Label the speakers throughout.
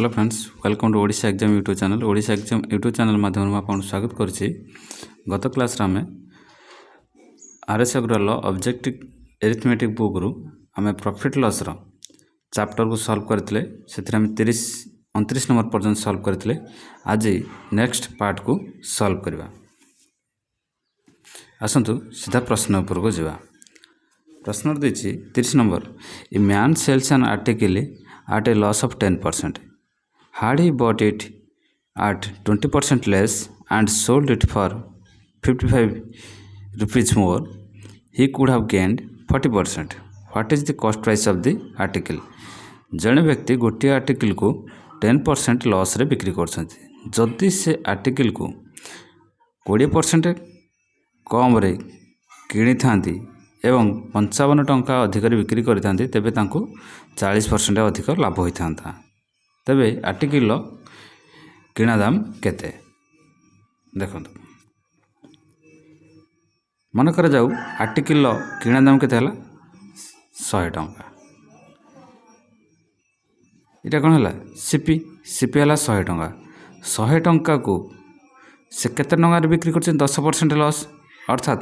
Speaker 1: Hello friends, welcome to Odisha exam YouTube channel. Odisha exam YouTube channel माध्यम आपको स्वागत करुच्ची। गत क्लास आम RS Agarwal objective arithmetic book रु आम प्रॉफिट लॉस रो चैप्टर को सॉल्व करते से 29 नंबर पर्यटन सॉल्व करते। आज नेक्स्ट पार्ट को सॉल्व करवा। आसतु सीधा प्रश्न उपर को जावा। प्रश्न देछि 30 number, a man sells an article at a loss of 10%. Had he bought it at 20% less and sold it for 55 rupees more, he could have gained 40%. What is the cost price of the article? जड़े व्यक्ति गोटे article को 10% loss रे बिक्री करछन्ति। जदि से article को 20% कम रे किणी थांती एवं 55 टंका अधिक बिक्री करते तेबे तांको 40% अधिक लाभ होता। तेबे आर्टिकल किणा दाम केते देखो। मन कर जाऊ आर्टिकल किणा दाम केते हला 100 टंका। इटा कौन है सीपी है 100 टंका। 100 टंका को से केते टंका बिक्री कर 10% लॉस, अर्थात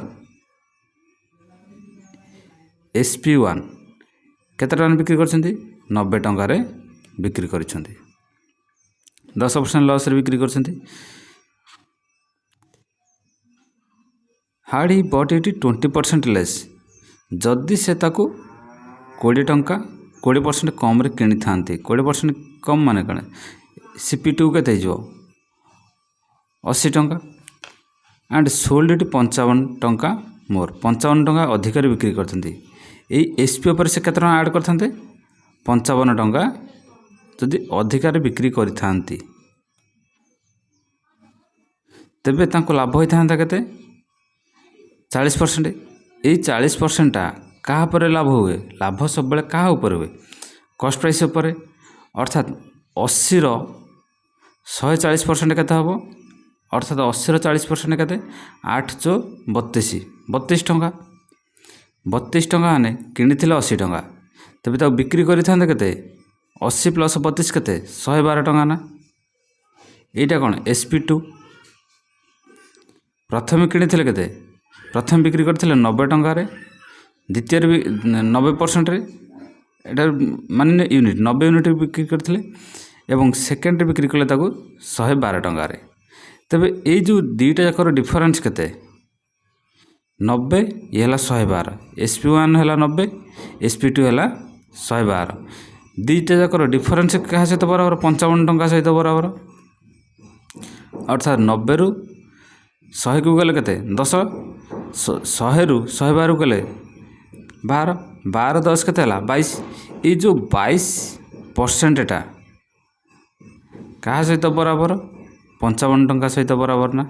Speaker 1: SP1 केते टंका बिक्री कर 90 टंकार बिक्री कर 10% लॉस रे बिक्री कर। Hard he bought it 20% less, जदि से ताको 20 टंका 20% कम रे किणी थांती। 20% कम माने कण CP2 केते जो 80 टंका एंड सोल्ड इट 55 टंका मोर 55 टंका अधिक बिक्री करथंती। SP पर से केते टंका ऐड करथंते 55 टंका जदि अधिकार बिक्री करिथांती तेबे तांको लाभ होइथांता केते 40%। ए 40% टा कहा पर लाभ हुए? लाभ सब बेले कहा ऊपर हुए? कॉस्ट प्राइस ऊपर। अर्थात 80 रो 140% केते हबो? अर्थात 80 रो 40% केते 8 × 32 32 टंका। 32 टंका आने किणी 80 टंका, तेबे ताको बिक्री करिथांते केते 80 + 32 केते 112 टंका ना। एटा कोन SP2 प्रथम किणी थिले केते? प्रथम बिक्री करथिले 90 टंका रे, द्वितीय 90% रे, एटा माने यूनिट 90 यूनिट बिक्री करथिले एवं सेकेंड बिक्री कले ताको 112 टंका रे। तेबे ए जो दीटा जाकर डिफरेंस केते 90 ये हला 112, SP1 हला 90, SP2 हला 112। दीटा जाकर डिफरेंस क्या सहित बराबर 55 टंका सहित बराबर। अर्थात 90 रु 100 को गले केते 10, 100 रु 112 गले 12, 12 10 केते हला 22। ये जो 22% टा क्या सहित बराबर 55 टंका सहित बराबर ना।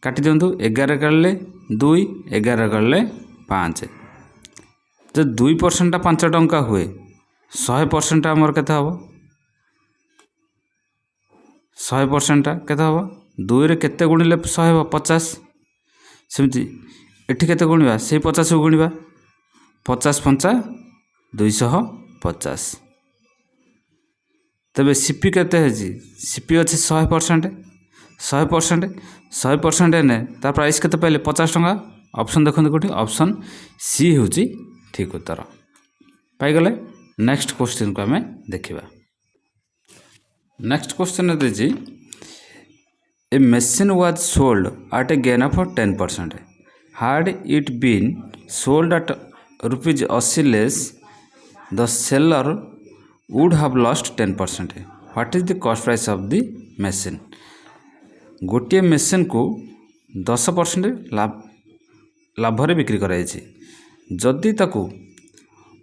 Speaker 1: काटी दिंतु 11 काटले 2, 11 काटले 5। जो 2% टा 5 टंका हुए 100% टा हमर केते हबो? 100% टा केते हबो? 2 रे केते गुणिले 100 हबो 50। सेमती एठी केते गुणिबा? सेही 50 को गुणिबा 50 5 250। तबे CP केते हेजी? CP अछि 100%। 100% ने तार प्राइस केते पहले 50 टंका। ऑप्शन देखते कोठी ऑप्शन सी होची ठीक उत्तर पाई गले। नेक्स्ट क्वेश्चन को हमें देखिबा। नेक्स्ट क्वेश्चन देजी, a machine was sold at a gain of 10%। Had it been sold at ₹80 less, the seller would have lost 10%। What is the cost price of the machine? गोटे machine को 10% लाभ रे बिक्री कराई। जदि ताकू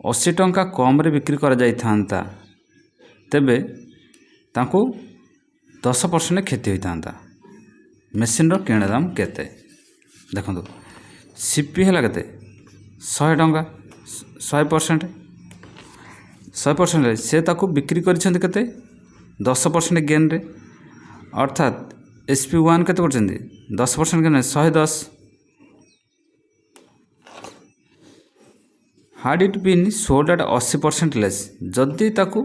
Speaker 1: 80 टंका कम रे बिक्री करा जाई थांता तेबे ताकू 10% क्षति होई थांता। मेसीन रो किणा दाम केते देखंतु। CP हला केते 100 टंका 100%। 100% रे से ताकू बिक्री करिसेंते केते 10% गेन रे। अर्थात SP1 केते करछन्ती 10% के 110। Had it been sold at 80% less जदि ताकू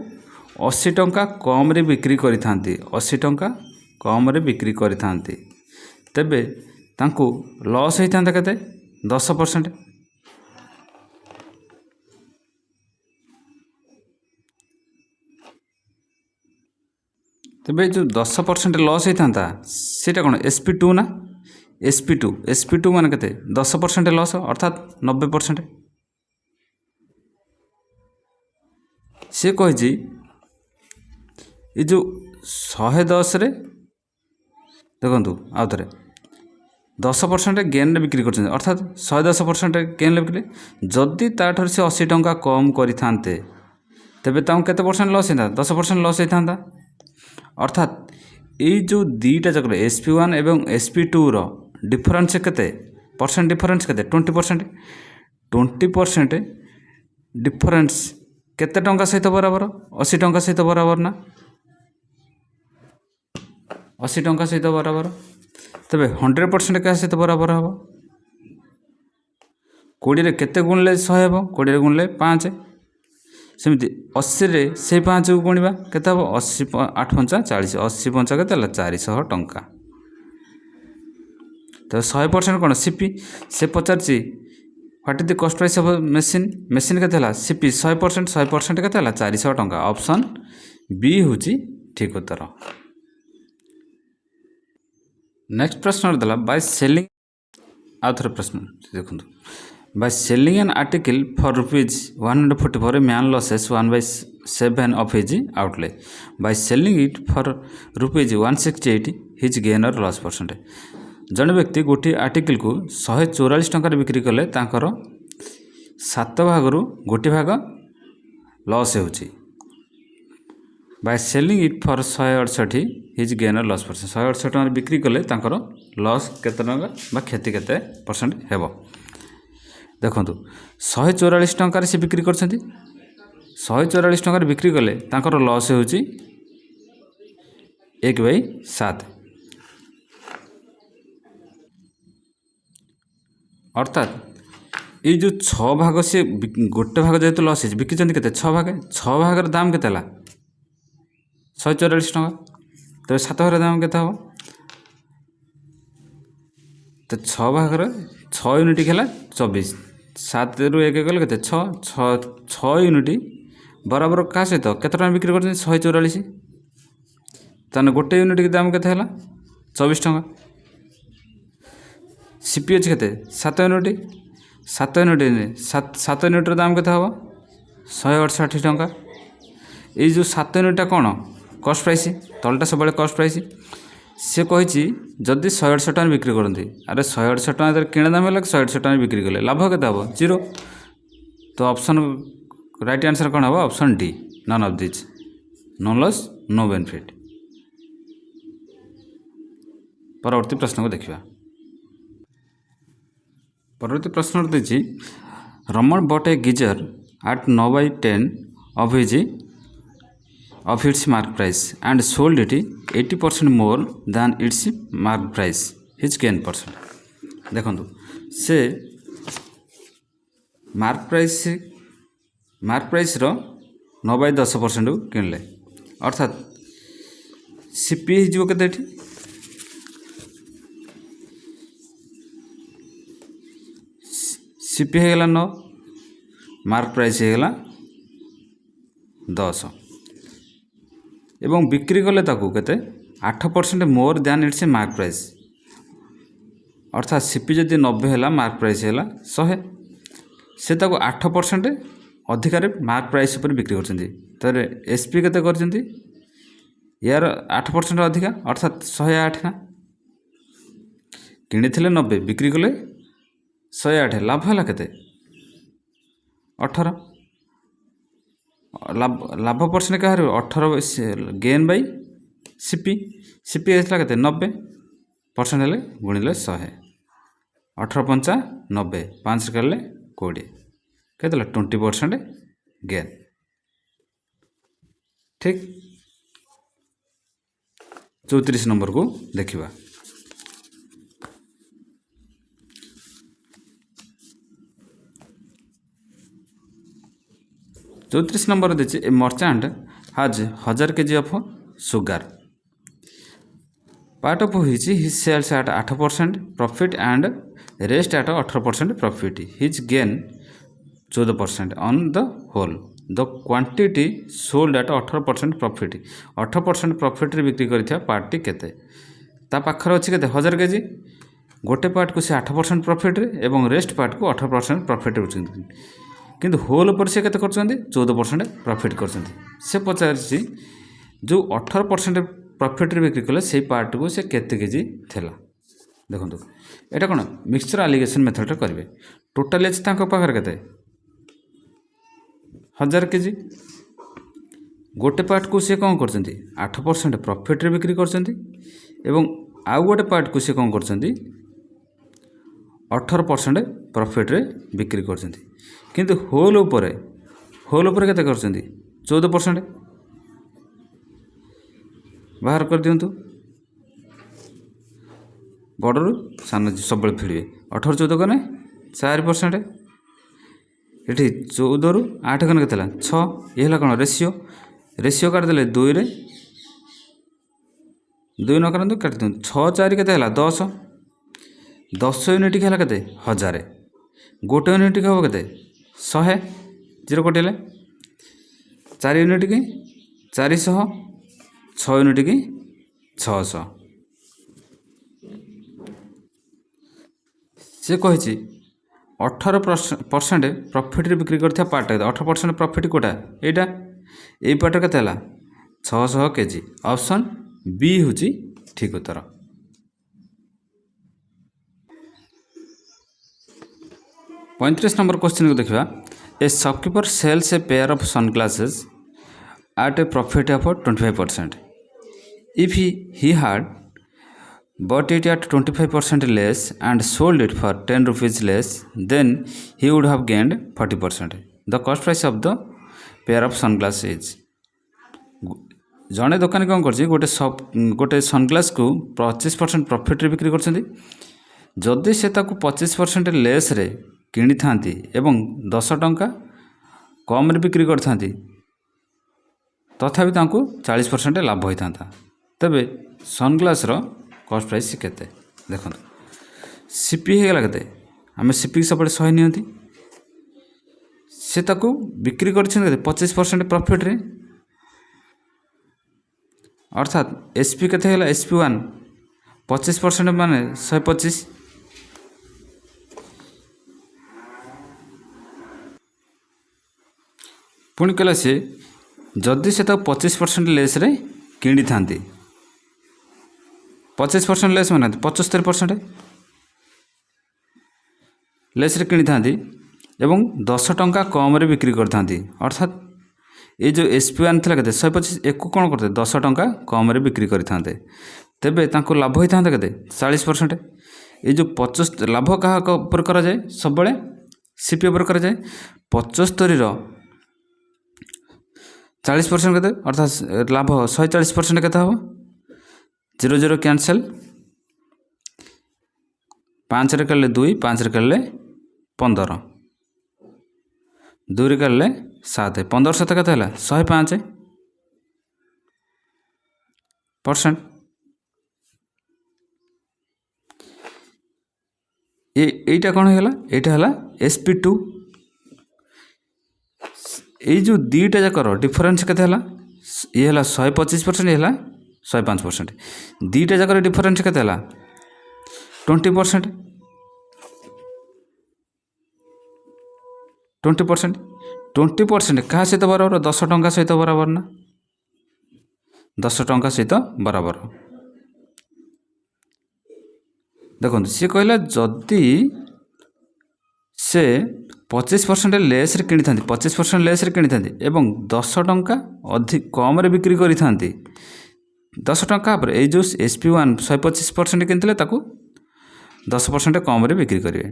Speaker 1: 80 टंका कम रे बिक्री करि थांती 80 टंका कम रे बिक्री करि थांती तेबे तांकू लॉस होई थांता केते 10%। तेबे जो 10% लॉस होई थांता सेटा कोन SP2 ना SP2 माने केते 10% लॉस अर्थात 90%। से कही ये जो 110 रे देखु आउ थे 10% गेन रे बिक्री कर अर्थात 110% गेन रे बिक्री जदि ताठर से 80 टंका कम करि थांते तेबे ताऊ केते परसेंट लॉस होता 10% लॉस होता अर्थात ये जो दीटा जक SP1 एवं SP2 रो डिफरेंस केते परसेंट डिफरेंस केते 20% डिफरेंस केते टंका सहित बराबर 80 टंका सहित बराबर ना 80 टंका सहित बराबर तबे 100% क्या सहित बराबर हम 20 रे केते गुणले 100 हेबो 20 रे गुणले 5 सेमती 80 रे से 5 को गुणिबा केते हो 80 8 5 40 80 5 केते 400 टंका तो 100% कोन सीपी से पचारची what is the cost price of machine के सीपी 100% के 400 टंका ऑप्शन बी हूँ ठीक उत्तर। नेक्स्ट प्रश्न देला बाय सेलिंग आउ थे प्रश्न देखो by selling an article for ₹144 man losses 1/7 of his outlay by selling it for ₹168 his gain और लॉस परसेंट जड़े व्यक्ति गोटे आर्टिकल को 144 टंका बिक्री कले तांकर 7 भाग गोटे भाग लॉस होची by selling it for 168 his gain और लॉस परसेंट 168 टंका बिक्री कले तांकर लॉस केते टंका बा क्षति केते परसेंट हेबो देखंतु 144 टंका से बिक्री करछंती 144 टंका बिक्री कले तांकर लॉस होची 1/7 अर्थात ये जो 6 भाग से गोटे भाग जेहेतु लॉस है बिकी के 6 भाग दाम के 144 टंका तो 7 भाग दाम के तो 6 भाग 6 यूनिट है 24 7 रु 1 गले के 6 यूनिट बराबर क्या सहित केते टंका बिक्री कर 144 ताने गोटे यूनिट के दाम के 24 टंका सीपी अच्छे के 7 यूनिट 7 यूनिट दाम के 168 टंका ये जो 7 यूनिटा कौन कॉस्ट प्राइस तलटा सब कॉस्ट प्राइस से कही जदि 168 टका बिक्री करती अरे 168 टका किଣା दाम है 168 टका बिक्री कले लाभ के 0 तो ऑप्शन राइट आंसर कौन हम option D none of this no loss no benefit. परवर्ती प्रश्न को देखिए परवर्ती प्रश्न देखिए a man bought a geyser at 9/10 of its mark price and sold it 80% more than its mark price his gain percent देखो से मार्क प्राइस रो 9/10% किणले अर्थात सीपी हो के सीपी होगा 9 मार्क प्राइस होगा 10 एवं बिक्री कले ताकू केते 8% more than it's mark price अर्थात सीपी जदि 90 है मार्क प्राइस है 100 से ताकू 8% अधिकार मार्क प्राइस पर बिक्री कर एसपी केते कर यार 8% अधिका अर्थात 108 ना किणी 90 बिक्री कले 108 लाभ है केते 18 लाभ परसेंट क्या 18 गेन बाई सीपी है के 90% हेल्ले गुणिले 100 18 5 90 5 कले 20 के 20% गेन ठीक। 34 नंबर को देखिबा 34 नंबर देखिए ए merchant has 1000 kg of sugar part of which his sells at 8% profit and rest at 18% profit his gain 14% on the whole the quantity sold at 18% profit 18% profit रे बिक्री करथिया पार्टी केते ता पाखर अछि केते 1000 केजी गोटे पार्ट को से 8% प्रॉफिट रे एवं रेस्ट पार्ट को 18% प्रॉफिट रे उछिन किंतु होल पर से केते करछन्ती 14% प्रॉफिट करछन्ती से पचारछि जो 18% प्रॉफिट रे बिक्री कले से पार्ट को से केते केजी थेला देखंतु एटा कोन मिक्सचर एलिगेशन मेथड रे करबे टोटल एज तांको पाखर केते 1000 केजी गोटे पार्ट को से कौन करछन्ती 8% प्रॉफिट रे बिक्री करछन्ती एवं आउ गोटे पार्ट को से कौन करछन्ती 18% प्रॉफिट रे बिक्री करछन्ती किंतु होल ऊपर केते करछन्ती 14% बाहर कर दियंतु बड़रू सान सब फिड़े 18 14 कने 4% ये 14 रु 8 कने के 6 ये कौन रेसीओ काटिदेले 2 रे 2 न करते काट दिखाँ 6 4 के 10 10 यूनिट के के 1000 गोटे यूनिट के हम के 100 0 कटिले 4 यूनिट की 400 6 यूनिट की 600 से कही 18% प्रॉफिट रे बिक्री करथिया पार्ट 18% प्रॉफिट कोटा एटा ए पार्ट के 600 केजी ऑप्शन बी हूँ ठीक उत्तर 35 नंबर क्वेश्चन को देखा a shopkeeper sells a pair of sunglasses at a profit of 25% if he had bought it at 25% less and sold it for 10 rupees less then he would have gained 40%. The cost price of the pair of sunglasses is जड़े दुकानी कौन कर गोटे sunglass को 25% profit रे बिक्री कर जदि से 25% लेस रे किनी थांती एवं 10 टंका कम रे बिक्री कर थांती तथापि तांको 40% लाभ होता तेबे सनग्लास रो कॉस्ट प्राइस केते देखो सीपी हेगला केते आमे सीपी सब 100 नियंती से ताको बिक्री कर 25% प्रॉफिट रे अर्थात एसपी केते हेला एसपी 1 25% माने 125 पुणी कहला से जदि से 25% लेस रे किणी थांती 25% लेस माने 75% लेस रे किणी थांती एवं 10 टंका कम रे बिक्री कर थांती अर्थात ये जो एसपी वन था के 125 एक कौन करते 10 टंका कम रे बिक्री करें तेबे तांको लाभ होता के 40% ये जो 75 लाभ क्या ऊपर करा जाए सब बड़े सीपी ऊपर करा जाए 75 40% के अर्थात लाभ 140% के हम 0 0 कैंसल 5 रे कर 2 5 रे कर 15 2 रे कर 7 15 7 के 105% এইটা कौन है এইটা है SP2 ये जो दीटा जाकर डिफरेन्स के ये है 125% ये है 105% दीटा जाकर डिफरेन्स के 20% 20% क्या सहित बराबर 10 टंका सहित बराबर ना 10 टंका सहित बराबर देखो सी कहला जदि से 25% लेस रे किनी थांती 25% लेस रे किनी थांती एवं 10 टंका अधिक कम रे बिक्री करी थांती 10 टंका पर ए जो SP1 125% किनथिले ताकू 10% कम रे बिक्री करिवे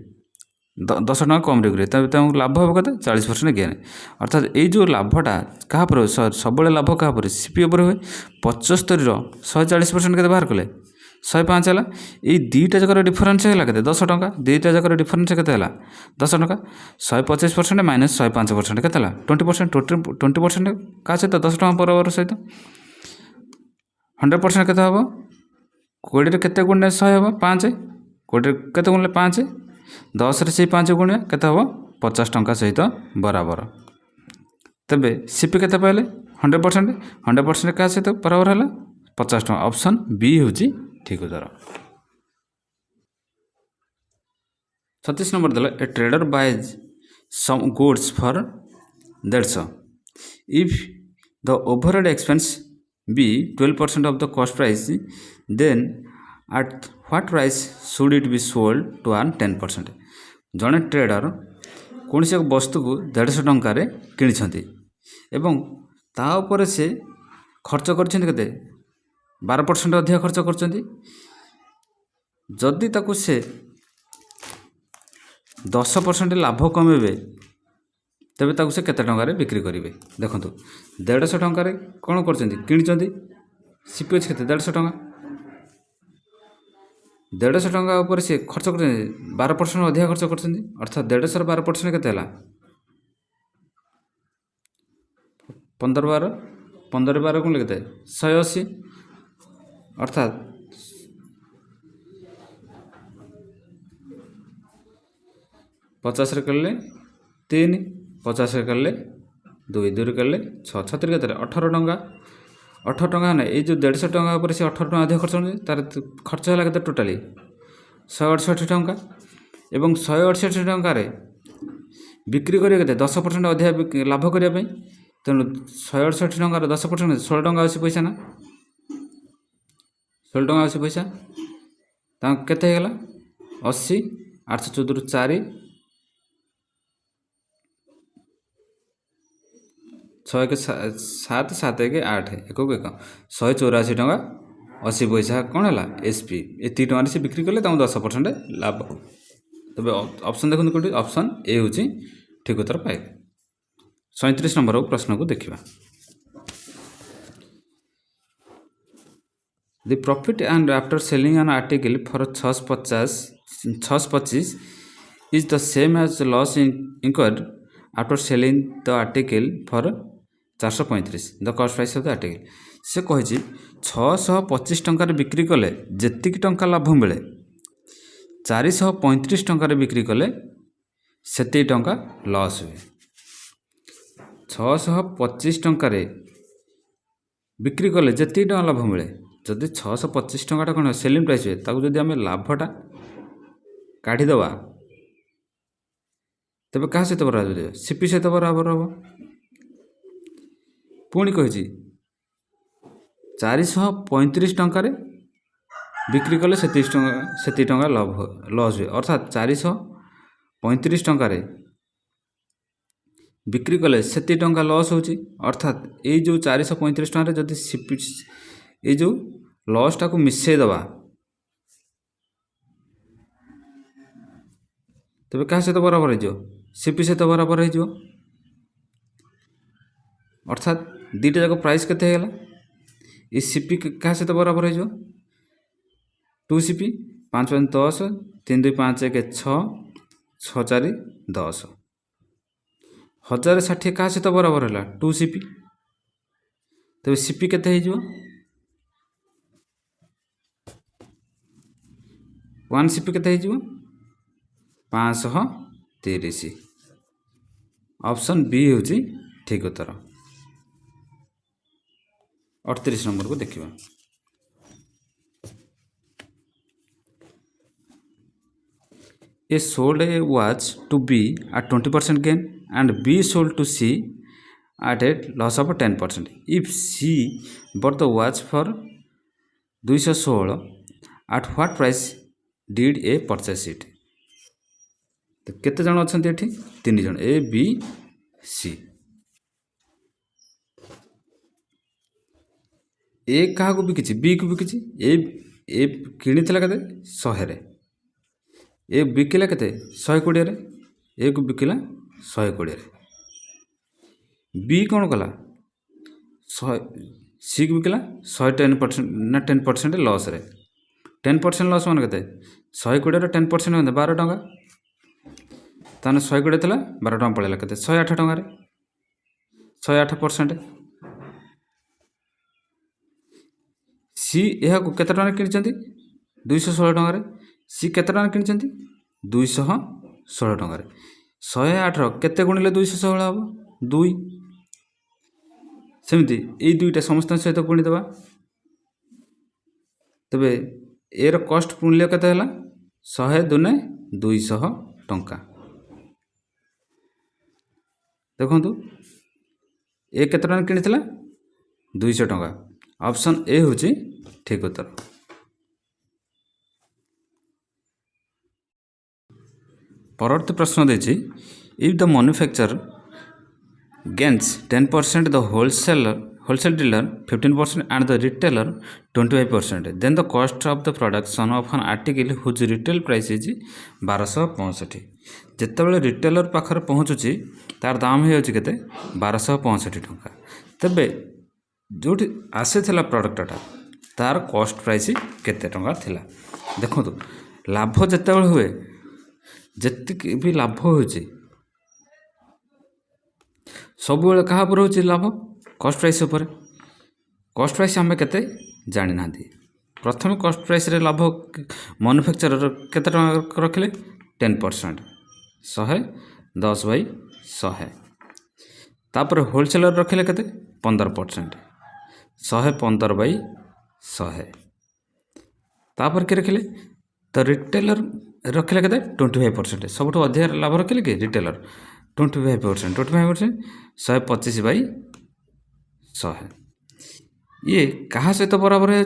Speaker 1: 10 टंका कम रे करिवे तब लाभ हो कते 40% गेन अर्थात ए जो लाभटा कहा पर सब लाभ कहा पर सीपी ऊपर हुए 75 रो 140% के बाहर कले 105 है ये दुईटा जगह डिफरेन्स है के 10 टंका दुईटा जगह डिफरेन्स के 10 टंका 125% माइनस 105% के 20% 20% क्या सहित 10 टंका बराबर सहित 100% के हम 20 के गुणे 100 हम 5 20 के गुणे 5 10 से 5 गुणे के हम 50 टंका सहित बराबर तेबे सीपी के पाइले 100% 100% क्या सहित बराबर है 50 टंका ऑप्शन बी हूँ ठीक उत्तर 36 नंबर देला a trader buys some goods for 150 if the overhead expense be 12% of the cost price then at what price should it be sold to earn 10%। जड़े ट्रेडर कौन से एक वस्तु को 150 टंकार किणी एवं तापर से खर्च कर 12% अधिक खर्च कर जदि ताकू से 10% लाभ कमेबे तेबे ताकू से केते टंकार बिक्री करेंगे देखो 150 टंकार कौन कर सीपी के 150 टंका 150 टंका उपर से खर्च कर 12% अधिक खर्च कर अर्थात 150 12% के 15 12 कौन लिखते 180 अर्थात 50 कर ले 3 50 कर ले 2 2 कर ले 6 छतरी के 18 टंका 18 टंका ना ये जो 150 टंका ऊपर से 18 टंका अधिक खर्च तार खर्च है के टोटाली 168 टंका एवं 168 टंकार बिक्री करेंगे 10% अधिक लाभ करने तेणु 168 टंकार 10% 16 टंका अच्छी पैसा ना 16 टंका अच्छी पैसा केते गला 80 814 4 6 के 7 7 1 8 एक 184 टंका 80 पैसा कौन है एसपी ये टंका से बिक्री कले 10% लाभ तबे ऑप्शन देखो कौटी ऑप्शन ए हूँ ठीक उत्तर पाए 37 नंबर प्रश्न को देखा the profit and after selling an article for 625 is the same as loss incurred after selling the article for 435 the cost price of the article से कही 625 टंकार बिक्री कले जेति टंका लाभ मिले 435 टंकार बिक्री कले से टंका लॉस हुए 625 टंकार बिक्री कले जेति टंका लाभ मिले जदि 625 टंका कौन सेलिंग प्राइस हुए ताकू जदि आम लाभटा काढ़ीदवा तेरे क्या सहित बराबर सीपी सहित बराबर हम पुणी कही 435 टंकार बिक्री कले से टंका लाभ लॉस हुए अर्थात 435 टंकार बिक्री कले से टंका लॉस हो अर्थात ये जो 435 टंकार जदि सीपी ये जो लॉसटा को मिसेदवा तेरे क्या सहित बराबर हो सीपी सहित बराबर हो अर्थात दुईटा जाक प्राइस केते होगा ये सीपी क्या सहित बराबर हो 2 सीपी 5 5 10 3 2 5 1 6 6 4 10 1060 क्या सहित बराबर है 2 सीपी तेरे सीपी केते हो 1 सीपी केते हो 530 ऑप्शन बी हूँ ठीक उत्तर 38 नंबर को देखिए A sold a watch to B at 20% gain and B sold to C at a loss of 10%. If C bought the watch for 216 at what price did A purchase it? तो केते जन अच्छा ये 3 जन A B C ए क्या बिकी B को बिकी ए किणी के 100 ए बिकिला के 120 ए को बिकिला 120 बी कौन कला 100 सी को बिकिला 110% ना 10% लॉस रे 10% लस मान के 120 10% होते 12 टंका ताने 120 था 12 टंका पड़ेगा के 108 टंकार 108%। सी यह केते टंका किनिचंती 216 टंकार सी केते टंका किनिचंती 216 टंकार 108 केते गुणिले 216 हम 2 सेमती ये दुईटा समस्त सहित गुणीदेवा तेबे एयर कॉस्ट मूल्य केते हला 100 दुने 200 टंका देखंतु ए केते टंका किनिथिला 200 टंका ऑप्शन ए होची ठीक उत्तर। परवर्ती प्रश्न देछि if the manufacturer gains 10% the wholesale dealer 15% and the retailer 25%, then the cost of the production of an article whose retail price is 1265 ଯେତେବେଳେ itileର ପାଖରେ ପହଞ୍ଚୁଛି ତାର ଦାମ ହେଉଛି କେତେ 1265 ଟଙ୍କା। ତେବେ ଯେଉଁଠି ଆସିଥିଲା ପ୍ରଡ଼କ୍ଟଟା ତାର କଷ୍ଟ ପ୍ରାଇସ୍ କେତେ ଟଙ୍କା ଥିଲା ଦେଖନ୍ତୁ। ଲାଭ ଯେତେବେଳେ ହୁଏ ଯେତିକି ବି ଲାଭ ହେଉଛି ସବୁବେଳେ କାହା ଉପରେ ହେଉଛି ଲାଭ କଷ୍ଟ ପ୍ରାଇସ୍ ଉପରେ। କଷ୍ଟ ପ୍ରାଇସ୍ ଆମେ କେତେ ଜାଣିନାହାନ୍ତି। ପ୍ରଥମେ କଷ୍ଟ ପ୍ରାଇସ୍ରେ ଲାଭ ମାନୁଫ୍ୟାକ୍ଚରର କେତେ ଟଙ୍କା ରଖିଲେ 10% 110/100 ତାପରେ ହୋଲସେଲର ରଖିଲେ କେତେ 15% 115/100 ତାପରେ କି ରଖିଲେ ତ ରିଟେଲର ରଖିଲେ କେତେ 25%। ସବୁଠୁ ଅଧିକ ଲାଭ ରଖିଲେ କି ରିଟେଲର 25% 125/100 ये कहा सहित बराबर है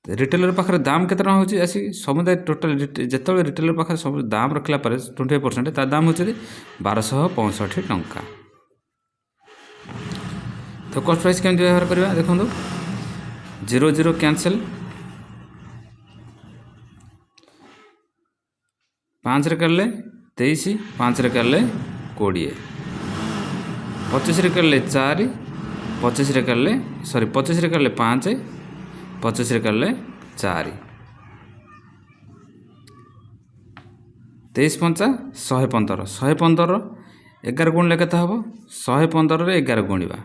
Speaker 1: रिटेलर पाखे दाम केते टका होची आसी समुदाय टोटल जेते रिटेलर पाखे सब दाम रखला पर 25% तार दाम होची 1265 टंका। तो कॉस्ट प्राइस केमती व्यवहार करबा देखंतु 00 कैंसिल 5 रे करले 23 5 रे करले 20 25 रे करले 4 25 रे करले 25 रे करले 5 25 रे करले 4 23 5 115 115 11 गुणिले केते हबो 115 रे 11 गुणिबा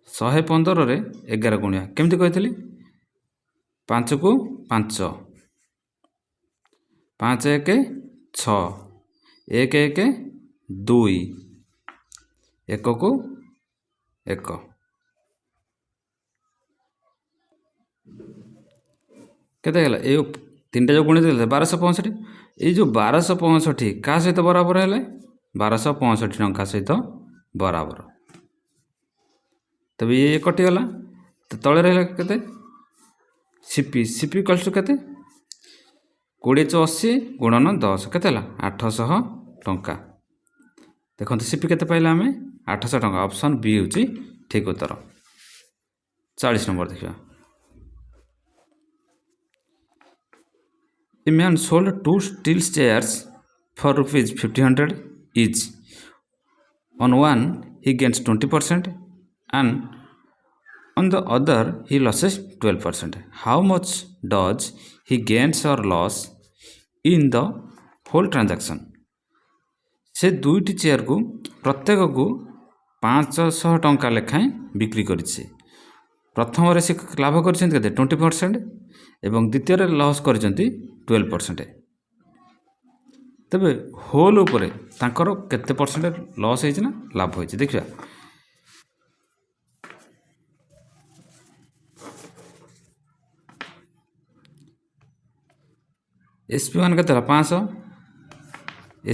Speaker 1: 115 रे 11 गुणिया केमती कहितली 5 को 5 5 1 6 1 1 2 1 को 1 केते गला ए तीनटा जो गुणी देले 1265 ए जो 1265 का सहित बराबर हेले 1265 टंका सहित बराबर। तबे ये कटि गला तो तळे रहला केते सीपी सीपी कलसु केते 2080 गुणन 10 केते हला 800 टंका। देखंतु सीपी केते पाइला हमें 800 टंका ऑप्शन बी होची ठीक उत्तर। 40 नंबर देखिबा A man sold 2 steel chairs for rupees 1500 each. On one he gains 20% and on the other he loses 12%. How much does he gains or loss in the whole transaction? से दुईटी chair को प्रत्येक को 500 टंका लेखाएं बिक्री करिছে। प्रथम रे से लाभ करछन्ते केते 20% एवं द्वितीय रे लॉस करछन्ते 12%। तबे होल ऊपर तांकर केते परसेंट लॉस होइछ ना लाभ होइछ देखिबा। SP1 केते 500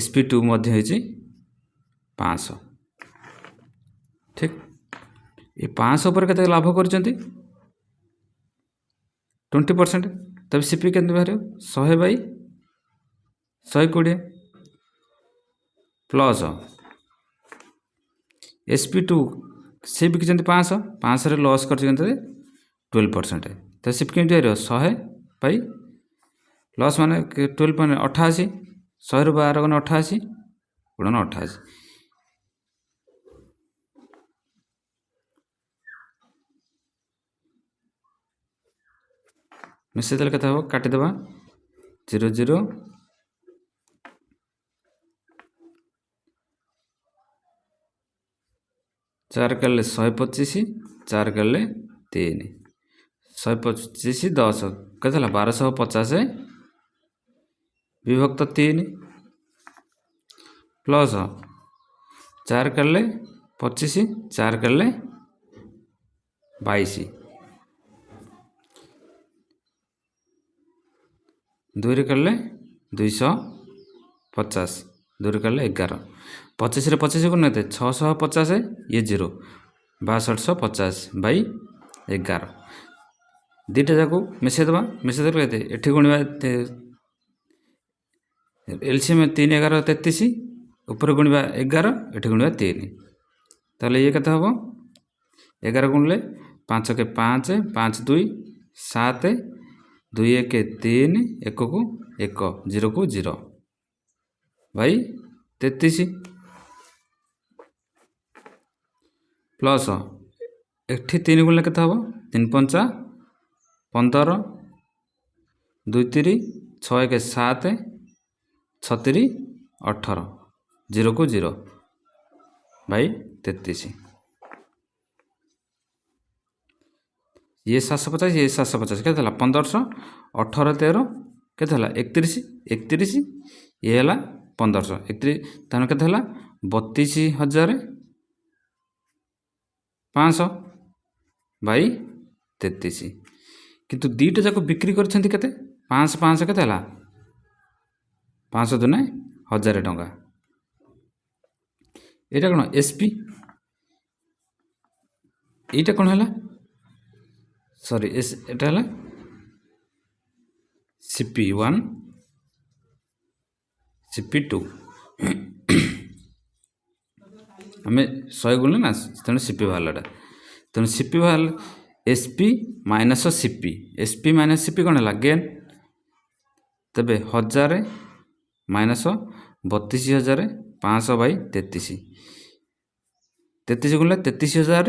Speaker 1: SP2 मध्ये होइछ 500 ठीक। ये 500 पर केते लाभ करछन्ती 20%। तब सीपी केते बाहर 100/120 प्लस SP2 से बिकिचन्ती 500 500 रे लॉस करछन्ती 12%। तो सीपी केते बाहर 100 लॉस माने 12 माने 88 100 रु 12 गुण 88 गुणन 88 मिसेई देले केते हबो काटिदेबा 0 0 4 कले 125 4 कले 3 125 10 केते हला 1250 विभक्त 3 प्लस 4 कले 25 4 कले 22 2 रे कले 250 2 रे कले 11 25 रे 25 को नते 650 ये 0 6250 बाई 11 दुटा जाक मिसेई देबा मिसेई देले केते एठी गुणिबा एलसीएम 3 11 33 ऊपर गुणिबा 11 एठी गुणिबा 3 ताले ये केते हबो 11 गुणले 5 के 5 5 2 7 2 1 3 1 को 1 0 को 0 भाई 33 प्लस एठी 3 गुणले केते हबो 3 5 15 2 3 6 1 7 6 3 18 0 को 0 भाई 33 ये 750 ये 750 केते हला 1500 18 13 केते हला 31 31 ये हला 1500 31 ताने केते हला 32500 भाई 33 किंतु दीटा जाको बिक्री करछंती केते 500 500 केते हला 500 दुने 1000 टंका एटा कोन एसपी एटा कोन हला सॉरी एस एटा हला CP1 CP2 हमें 100 गुणले ना तेणु CP बाहरलाटा तेणु CP बाहर SP minus CP SP minus CP कौन है गेन तबे 1000 माइनस 32,500 बाई 33 33 गुणले 33,000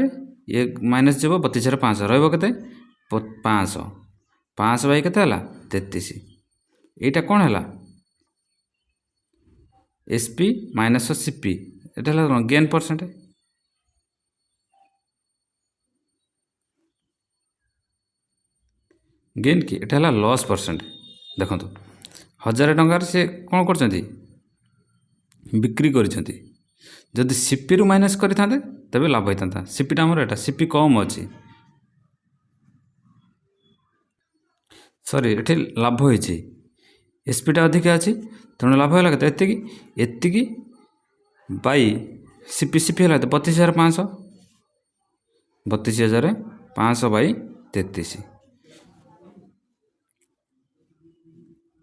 Speaker 1: ये माइनस जब 32,500 रहिबो केते 500 500 बाई केते हला 33 एटा कौन हला SP माइनस CP एटा हला गेन परसेंट गेन की एटा हला लॉस परसेंट देखो 1000 टंकार से कौन कर बिक्री कर जदि CP रु माइनस करें तबे लाभ होता CP टा हमर एटा CP कम अच्छी सॉरी ये लाभ होती SP टा अधिक अच्छी तेणु लाभ है एति एति बाई CP CP है 32,500 32,500 बाई 33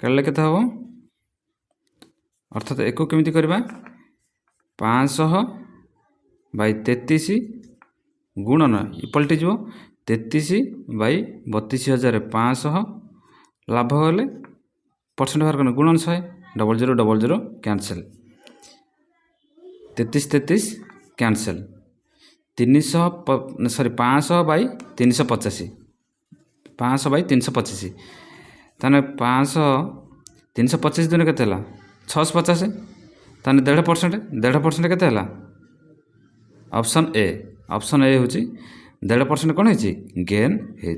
Speaker 1: के हम अर्थात एक केमी करवा 500 बाई 33 गुणन पलटिज 33 बाई 32,500 लाभ हेले परसेंट बाहर करना गुणन 100 0000 cancel 33 cancel 300 sorry 500 by 385 500 by 385 ताने 500 325 दिन के 650 ताने 1.5% के ऑप्शन ए हूँ 1.5% कौन है गेन है।